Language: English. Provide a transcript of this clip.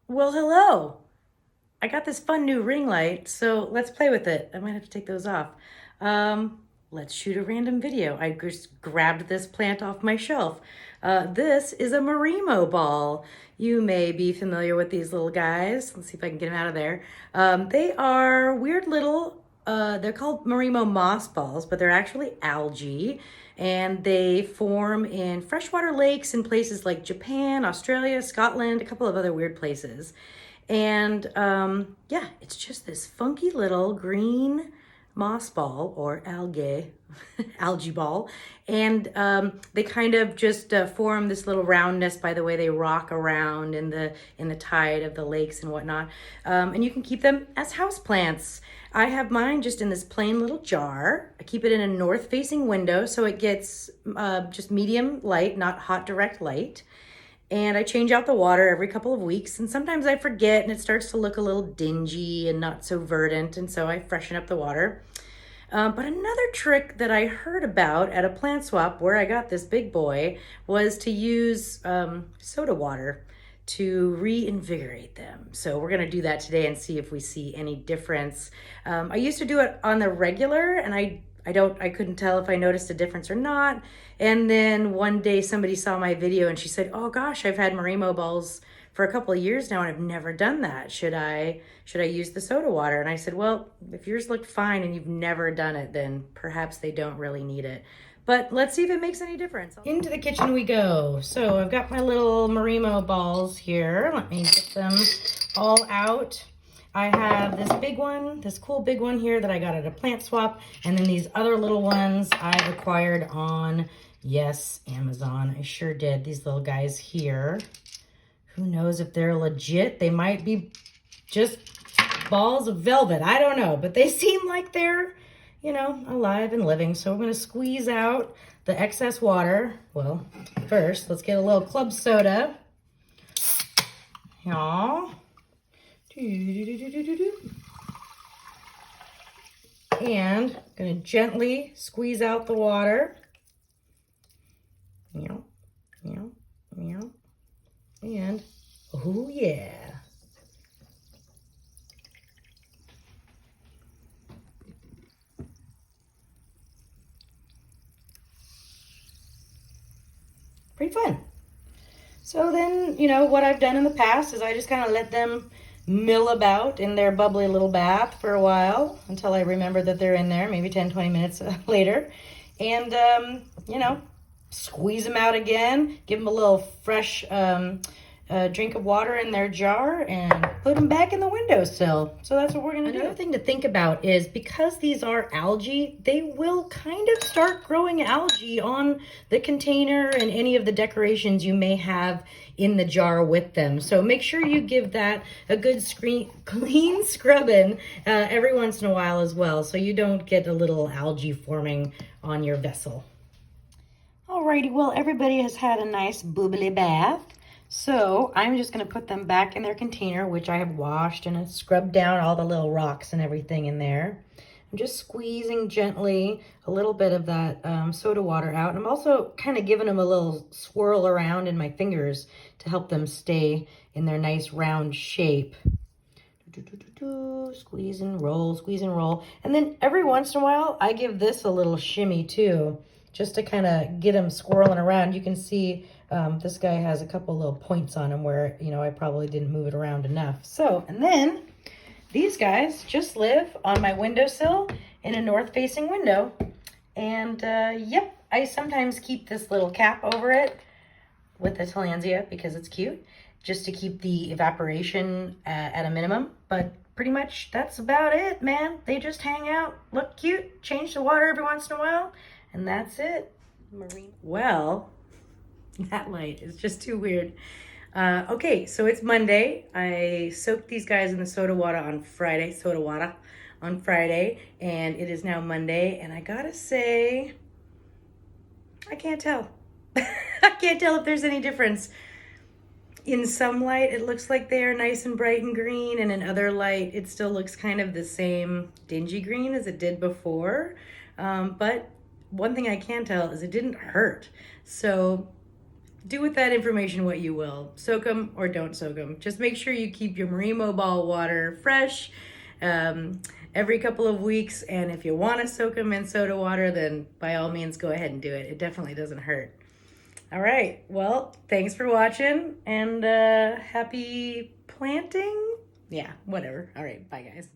Well, hello. I got this fun new ring light, so let's play with it. I might have to take those off. Let's shoot a random video. I just grabbed this plant off my shelf. This is a Marimo ball. You may be familiar with these little guys. Let's see if I can get them out of there. They are weird little, they're called Marimo Moss balls, but they're actually algae. And they form in freshwater lakes in places like Japan, Australia, Scotland, a couple of other weird places. And yeah, it's just this funky little green moss ball or algae ball. And they kind of just form this little roundness by the way they rock around in the tide of the lakes and whatnot. And you can keep them as houseplants. I have mine just in this plain little jar. I keep it in a north-facing window so it gets just medium light, not hot direct light. And I change out the water every couple of weeks. And sometimes I forget and it starts to look a little dingy and not so verdant. And so I freshen up the water. But another trick that I heard about at a plant swap where I got this big boy was to use soda water to reinvigorate them. So we're gonna do that today and see if we see any difference. I used to do it on the regular and I couldn't tell if I noticed a difference or not. And then one day somebody saw my video and she said, "Oh gosh, I've had Marimo balls for a couple of years now and I've never done that. Should I use the soda water?" And I said, "Well, if yours looked fine and you've never done it, then perhaps they don't really need it." But let's see if it makes any difference. Into the kitchen we go. So I've got my little Marimo balls here. Let me get them all out. I have this big one, this cool big one here that I got at a plant swap. And then these other little ones I acquired on, yes, Amazon. I sure did. These little guys here. Who knows if they're legit? They might be just balls of velvet. I don't know, but they seem like they're, alive and living. So we're going to squeeze out the excess water. Well, first, let's get a little club soda. Y'all. And I'm going to gently squeeze out the water. And, oh yeah. Pretty fun. So then, what I've done in the past is I just kind of let them mill about in their bubbly little bath for a while until I remember that they're in there, maybe 10, 20 minutes later. And, squeeze them out again, give them a little fresh drink of water in their jar and put them back in the windowsill. So that's what we're gonna do. Another thing to think about is because these are algae, they will kind of start growing algae on the container and any of the decorations you may have in the jar with them. So make sure you give that a good clean scrubbing every once in a while as well, so you don't get a little algae forming on your vessel. Alrighty, well, everybody has had a nice bubbly bath. So I'm just going to put them back in their container, which I have washed and scrubbed down all the little rocks and everything in there. I'm just squeezing gently a little bit of that soda water out. And I'm also kind of giving them a little swirl around in my fingers to help them stay in their nice round shape. Squeeze and roll, squeeze and roll. And then every once in a while, I give this a little shimmy too, just to kind of get them swirling around. You can see this guy has a couple little points on him where, I probably didn't move it around enough. So, and then these guys just live on my windowsill in a north-facing window. And yep, I sometimes keep this little cap over it with the tillandsia because it's cute, just to keep the evaporation at a minimum. But pretty much that's about it, man. They just hang out, look cute, change the water every once in a while, and that's it. Well, that light is just too weird. Okay, so it's Monday. I soaked these guys in the soda water on Friday, and it is now Monday, and I gotta say, I can't tell. I can't tell if there's any difference. In some light, it looks like they are nice and bright and green, and in other light, it still looks kind of the same dingy green as it did before. But one thing I can tell is it didn't hurt. So do with that information what you will. Soak them or don't soak them. Just make sure you keep your Marimo Ball water fresh every couple of weeks. And if you want to soak them in soda water, then by all means, go ahead and do it. It definitely doesn't hurt. All right. Well, thanks for watching and happy planting. Yeah, whatever. All right. Bye, guys.